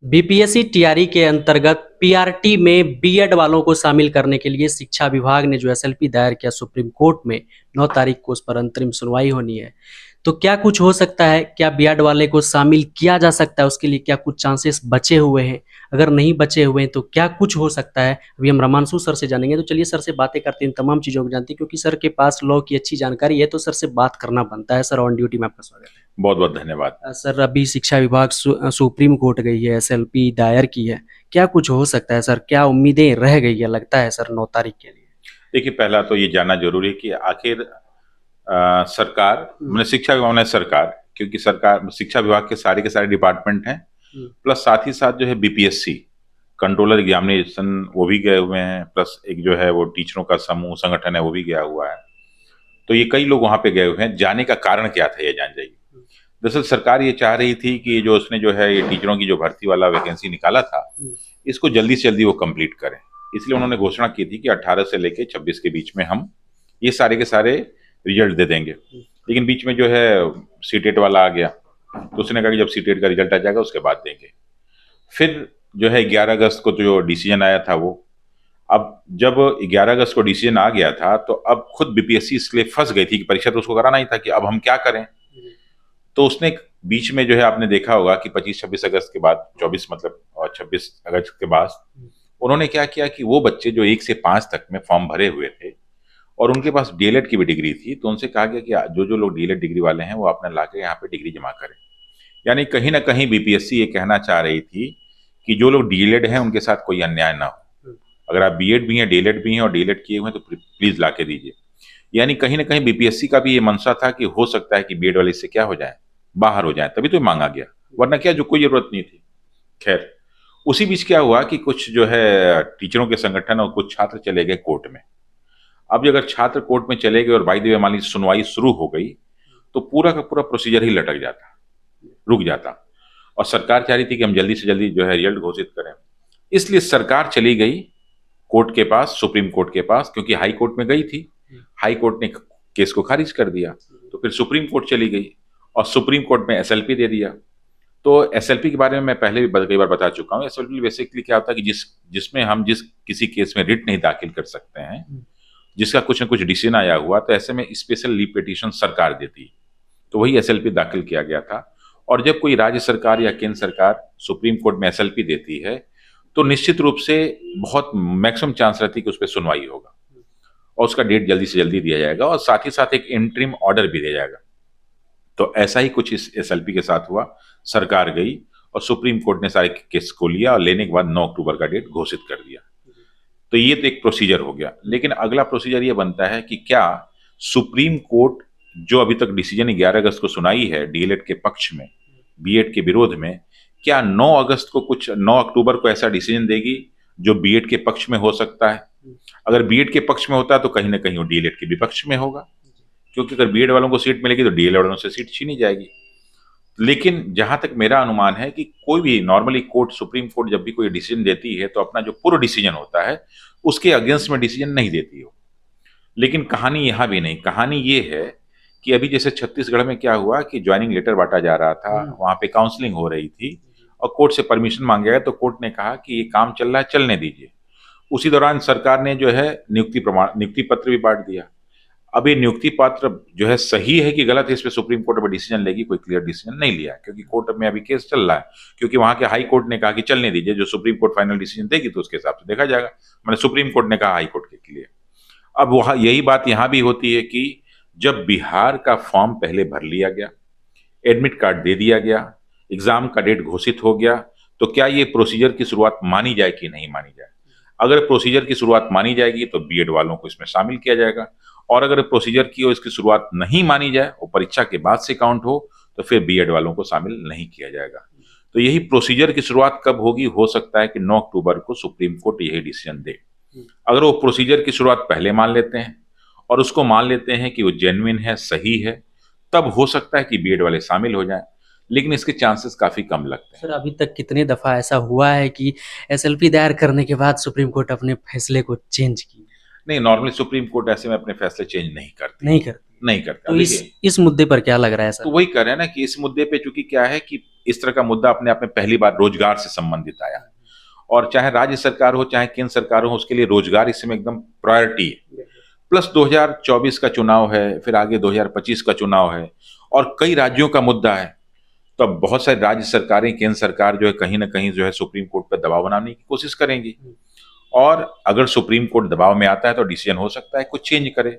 BPSC TRE के अंतर्गत PRT में बीएड वालों को शामिल करने के लिए शिक्षा विभाग ने जो एसएलपी दायर किया सुप्रीम कोर्ट में 9 तारीख को उस पर अंतरिम सुनवाई होनी है। तो क्या कुछ हो सकता है? क्या बीएड वाले को शामिल किया जा सकता है? उसके लिए क्या कुछ चांसेस बचे हुए हैं? अगर नहीं बचे हुए हैं तो क्या कुछ हो सकता है? अभी हम रमांशु सर से जानेंगे। तो चलिए सर से बातें करते हैं, इन तमाम चीज़ों को जानते हैं, क्योंकि सर के पास लॉ की अच्छी जानकारी है, तो सर से बात करना बनता है। सर ऑन ड्यूटी में आपका स्वागत है। बहुत बहुत धन्यवाद। सर अभी शिक्षा विभाग सुप्रीम कोर्ट गई है, एसएलपी दायर की है। क्या कुछ हो सकता है सर? क्या उम्मीदें रह गई है लगता है सर 9 तारीख के लिए? देखिए, पहला तो ये जानना जरूरी है कि आखिर सरकार मैंने शिक्षा विभाग ने सरकार, क्योंकि सरकार शिक्षा विभाग के सारे डिपार्टमेंट हैं, प्लस साथ ही साथ जो है बीपीएससी कंट्रोलर एग्जामिनेशन वो भी गए हुए हैं, प्लस एक जो है वो टीचरों का समूह संगठन है वो भी गया हुआ है। तो ये कई लोग वहां पे गए हुए हैं। जाने का कारण क्या था ये जान जाइए। दरअसल सरकार ये चाह रही थी कि जो उसने जो है ये टीचरों की जो भर्ती वाला वैकेंसी निकाला था, इसको जल्दी से जल्दी वो कंप्लीट करें। इसलिए उन्होंने घोषणा की थी कि 18 से लेके 26 के बीच में हम ये सारे के सारे रिजल्ट दे देंगे। लेकिन बीच में जो है सीटेट वाला आ गया, तो उसने कहा कि जब सीटेट का रिजल्ट आ जाएगा उसके बाद देंगे। फिर जो है 11 अगस्त को जो डिसीजन आया था वो, अब जब 11 अगस्त को डिसीजन आ गया था तो अब खुद बीपीएससी इसलिए फंस गई थी कि परीक्षा तो उसको कराना ही था कि अब हम क्या करें। तो उसने बीच में जो है आपने देखा होगा कि 25-26 अगस्त के बाद 24 मतलब और 26 अगस्त के बाद उन्होंने क्या किया कि वो बच्चे जो 1 से 5 तक में फॉर्म भरे हुए थे और उनके पास डीएलएड की भी डिग्री थी, तो उनसे कहा गया कि जो जो लोग डीएलएड डिग्री वाले हैं वो अपना लाके यहाँ पे डिग्री जमा करें। यानी कहीं ना कहीं बीपीएससी ये कहना चाह रही थी कि जो लोग डीएलएड हैं उनके साथ कोई अन्याय ना हो। अगर आप बीएड भी हैं, डीएलएड भी हैं और डीएलएड किए हुए हैं तो प्लीज ला के दीजिए। यानी कहीं ना कहीं बीपीएससी का भी ये मंशा था कि हो सकता है कि बीएड वाले इससे क्या हो जाए, बाहर हो जाए, तभी तो मांगा गया, वरना क्या जो कोई जरूरत नहीं थी। खैर, उसी बीच क्या हुआ कि कुछ जो है टीचरों के संगठन और कुछ छात्र चले गए कोर्ट में। अब अगर छात्र कोर्ट में चले गए और बाई द वे मान लीजिए सुनवाई शुरू हो गई तो पूरा का पूरा प्रोसीजर ही लटक जाता, रुक जाता। और सरकार चाह रही थी कि हम जल्दी से जल्दी जो है रिजल्ट घोषित करें, इसलिए सरकार चली गई कोर्ट के पास, सुप्रीम कोर्ट के पास, क्योंकि हाई कोर्ट में गई थी, हाई कोर्ट ने केस को खारिज कर दिया। तो फिर सुप्रीम कोर्ट चली गई और सुप्रीम कोर्ट में एसएलपी दे दिया। तो एसएलपी के बारे में मैं पहले भी कई बार बता चुका हूँ। एसएलपी बेसिकली क्या होता है कि जिसमें हम किसी केस में रिट नहीं दाखिल कर सकते हैं, जिसका कुछ न कुछ डिसीजन आया हुआ, तो ऐसे में स्पेशल लीव पिटीशन सरकार देती है। तो वही एसएलपी दाखिल किया गया था। और जब कोई राज्य सरकार या केंद्र सरकार सुप्रीम कोर्ट में एसएलपी देती है तो निश्चित रूप से बहुत मैक्सिमम चांस रहती है कि उस पर सुनवाई होगा और उसका डेट जल्दी से जल्दी दिया जाएगा और साथ ही साथ एक इंटरिम ऑर्डर भी दिया जाएगा। तो ऐसा ही कुछ इस एसएलपी के साथ हुआ। सरकार गई और सुप्रीम कोर्ट ने सारे केस को लिया और लेने के बाद 9 अक्टूबर का डेट घोषित कर दिया। तो ये तो एक प्रोसीजर हो गया। लेकिन अगला प्रोसीजर ये बनता है कि क्या सुप्रीम कोर्ट जो अभी तक डिसीजन 11 अगस्त को सुनाई है डीएलएड के पक्ष में, बीएड के विरोध में, क्या 9 अगस्त को 9 अक्टूबर को ऐसा डिसीजन देगी जो बीएड के पक्ष में हो सकता है? अगर बीएड के पक्ष में होता है तो कहीं ना कहीं वो डीएलएड के विपक्ष में होगा, क्योंकि अगर बीएड वालों को सीट मिलेगी तो डीएलएड वालों से सीट छीनी जाएगी। लेकिन जहां तक मेरा अनुमान है कि कोई भी नॉर्मली कोर्ट, सुप्रीम कोर्ट जब भी कोई डिसीजन देती है तो अपना जो पूर्व डिसीजन होता है उसके अगेंस्ट में डिसीजन नहीं देती हो। लेकिन कहानी यहां भी नहीं, कहानी ये है कि अभी जैसे छत्तीसगढ़ में क्या हुआ कि ज्वाइनिंग लेटर बांटा जा रहा था, वहां पे काउंसलिंग हो रही थी और कोर्ट से परमिशन मांगा गया, तो कोर्ट ने कहा कि ये काम चल रहा है, चलने दीजिए। उसी दौरान सरकार ने जो है नियुक्ति पत्र भी बांट दिया। अब ये नियुक्ति पत्र जो है सही है कि गलत है, इस पे सुप्रीम कोर्ट में डिसीजन लेगी, कोई क्लियर डिसीजन नहीं लिया है, क्योंकि कोर्ट में अभी केस चल रहा है। क्योंकि वहां के हाई कोर्ट ने कहा कि चलने दीजिए, जो सुप्रीम कोर्ट फाइनल डिसीजन देगी तो उसके हिसाब से देखा जाएगा। मैंने सुप्रीम कोर्ट ने कहा हाई कोर्ट के लिए। अब वहां यही बात यहां भी होती है कि जब बिहार का फॉर्म पहले भर लिया गया, एडमिट कार्ड दे दिया गया, एग्जाम का डेट घोषित हो गया, तो क्या ये प्रोसीजर की शुरुआत मानी जाए कि नहीं मानी जाए? अगर प्रोसीजर की शुरुआत मानी जाएगी तो बीएड वालों को इसमें शामिल किया जाएगा, और अगर प्रोसीजर की और इसकी शुरुआत नहीं मानी जाए, वो परीक्षा के बाद से काउंट हो, तो फिर बीएड वालों को शामिल नहीं किया जाएगा। तो यही प्रोसीजर की शुरुआत कब होगी, हो सकता है कि 9 अक्टूबर को सुप्रीम कोर्ट यही डिसीजन दे। अगर वो प्रोसीजर की शुरुआत पहले मान लेते हैं और उसको मान लेते हैं कि वो जेन्युइन है, सही है, तब हो सकता है कि बीएड वाले शामिल हो जाएं। लेकिन इसके चांसेस काफी कम लगते हैं। सर अभी तक कितने दफा ऐसा हुआ है कि एसएलपी दायर करने के बाद सुप्रीम कोर्ट अपने फैसले को चेंज की? नहीं, नॉर्मली सुप्रीम कोर्ट ऐसे में अपने फैसले चेंज नहीं करती। नहीं करता। तो इस मुद्दे पर क्या लग रहा है सर? तो वही कह रहे हैं ना कि इस मुद्दे पे चूंकि क्या है कि इस तरह का मुद्दा अपने आप में पहली बार रोजगार से संबंधित आया, और चाहे राज्य सरकार हो चाहे केंद्र सरकार हो, उसके लिए रोजगार इस समय एकदम प्रायोरिटी है। प्लस 2024 का चुनाव है, फिर आगे 2025 का चुनाव है, और कई राज्यों का मुद्दा है। तो अब बहुत सारी राज्य सरकारें, केंद्र सरकार जो है कहीं ना कहीं जो है सुप्रीम कोर्ट पर दबाव बनाने की कोशिश करेंगी, और अगर सुप्रीम कोर्ट दबाव में आता है तो डिसीजन हो सकता है कुछ चेंज करे,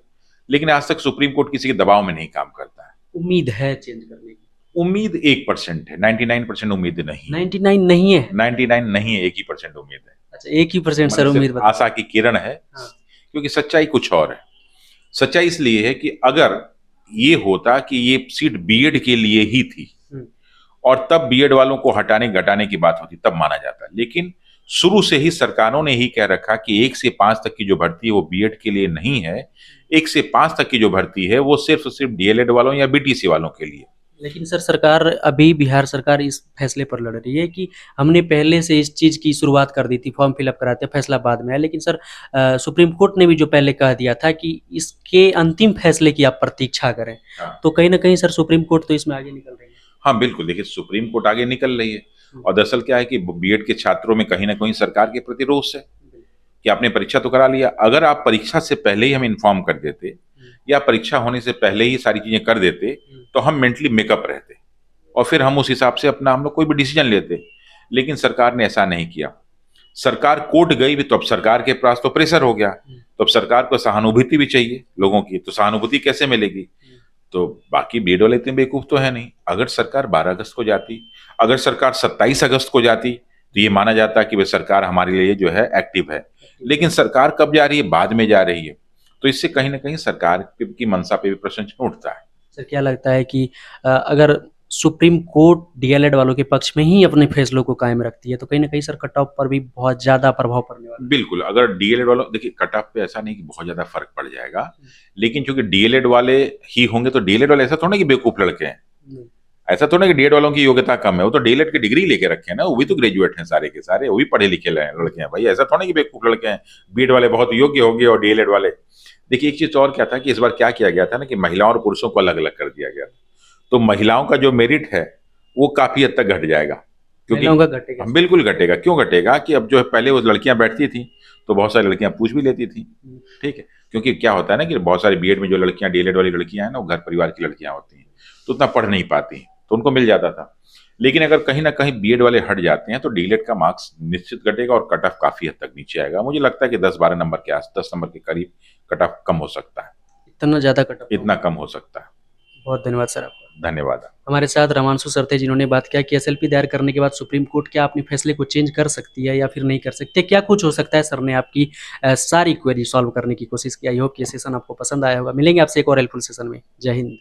लेकिन आज तक सुप्रीम कोर्ट किसी के दबाव में नहीं काम करता है। उम्मीद है चेंज करने की? उम्मीद 1% है, 99% उम्मीद नहीं। 99 नहीं है? 99 नहीं है, 1% उम्मीद है। अच्छा, 1% सर उम्मीद बता। आशा की किरण है। हाँ। क्योंकि सच्चाई कुछ और है। सच्चाई इसलिए है कि अगर ये होता कि ये सीट बीएड के लिए ही थी और तब बीएड वालों को हटाने घटाने की बात होती, तब माना जाता, लेकिन शुरू से ही सरकारों ने ही कह रखा कि 1 से 5 तक की जो भर्ती है वो बीएड के लिए नहीं है, 1 से 5 तक की जो भर्ती है वो सिर्फ डीएलएड वालों या बीटीसी वालों के लिए। लेकिन सर सरकार अभी बिहार सरकार इस फैसले पर लड़ रही है कि हमने पहले से इस चीज़ की शुरुआत कर दी थी, फॉर्म फिलअप कराते, फैसला बाद में आया। लेकिन सर सुप्रीम कोर्ट ने भी जो पहले कह दिया था कि इसके अंतिम फैसले की आप प्रतीक्षा करें। हाँ। तो कहीं ना कहीं सर सुप्रीम कोर्ट तो इसमें आगे निकल रही है। हाँ बिल्कुल, देखिए सुप्रीम कोर्ट आगे निकल रही है, और दरअसल क्या है कि बीएड के छात्रों में कहीं ना कहीं सरकार के प्रति रोष है कि आपने परीक्षा तो करा लिया, अगर आप परीक्षा से पहले ही हमें इन्फॉर्म कर देते या परीक्षा होने से पहले ही सारी चीजें कर देते तो हम मेंटली मेकअप रहते, और फिर हम उस हिसाब से अपना हम लोग कोई भी डिसीजन लेते। लेकिन सरकार ने ऐसा नहीं किया। सरकार कोर्ट गई भी तो अब सरकार के पास तो प्रेशर हो गया, तो अब सरकार को सहानुभूति भी चाहिए लोगों की, तो सहानुभूति कैसे मिलेगी? तो बाकी बीएड वाले इतने बेवकूफ तो है नहीं। अगर सरकार 12 अगस्त को जाती, अगर सरकार 27 अगस्त को जाती तो ये माना जाता कि वह सरकार हमारे लिए जो है एक्टिव है, लेकिन सरकार कब जा रही है? बाद में जा रही है। तो इससे कहीं ना कहीं सरकार की मंशा पे भी प्रश्न चिन्ह उठता है। सर क्या लगता है कि अगर सुप्रीम कोर्ट डीएलएड वालों के पक्ष में ही अपने फैसलों को कायम रखती है तो कहीं ना कहीं सर कट ऑफ पर भी बहुत ज्यादा प्रभाव पड़ने वाला है? बिल्कुल, अगर डीएलएड वालों, देखिए कट ऑफ पे ऐसा नहीं कि बहुत ज्यादा फर्क पड़ जाएगा, लेकिन चूंकि डीएलएड वाले ही होंगे तो डीएलएड वाले ऐसा थोड़ा कि बेवकूफ लड़के हैं, ऐसा थोड़ा कि डीएड वालों की योग्यता कम है, वो तो डीएलएड की डिग्री लेके रखे हैं ना, वो भी तो ग्रेजुएट हैं सारे के सारे, वो भी पढ़े लिखे लड़के हैं भाई, ऐसा थोड़ा कि बेवकूफ लड़के हैं। बीएड वाले बहुत योग्य होंगे और डीएलएड वाले। देखिए एक चीज और क्या था कि इस बार क्या किया गया था ना कि महिलाओं और पुरुषों को अलग अलग कर दिया गया, तो महिलाओं का जो मेरिट है वो काफी हद तक घट जाएगा, क्योंकि घटेगा। बिल्कुल घटेगा। क्यों घटेगा कि अब जो है पहले वो लड़कियां बैठती थी तो बहुत सारी लड़कियां पूछ भी लेती थी, ठीक है, क्योंकि क्या होता है ना कि बहुत सारी बीएड में जो लड़कियां डीएलएड वाली लड़कियां हैं ना, वो घर परिवार की लड़कियां होती हैं तो उतना पढ़ नहीं पाती, तो उनको मिल जाता था। लेकिन अगर कहीं ना कहीं बीएड वाले हट जाते हैं तो डीएलएड का मार्क्स निश्चित घटेगा और कट ऑफ काफी हद तक नीचे आएगा। मुझे लगता है कि 10-12 नंबर के 10 नंबर के करीब कट ऑफ कम हो सकता है। इतना ज्यादा कट ऑफ? इतना कम हो सकता है। बहुत धन्यवाद सर आपका। धन्यवाद। हमारे साथ रमांशु सर थे जिन्होंने बात किया कि एसएलपी दायर करने के बाद सुप्रीम कोर्ट क्या अपने फैसले को चेंज कर सकती है या फिर नहीं कर सकती, क्या कुछ हो सकता है। सर ने आपकी सारी क्वेरी सॉल्व करने की कोशिश की। आई होप कि ये सेशन आपको पसंद आया होगा। मिलेंगे आपसे एक और हेल्पफुल सेशन में। जय हिंद।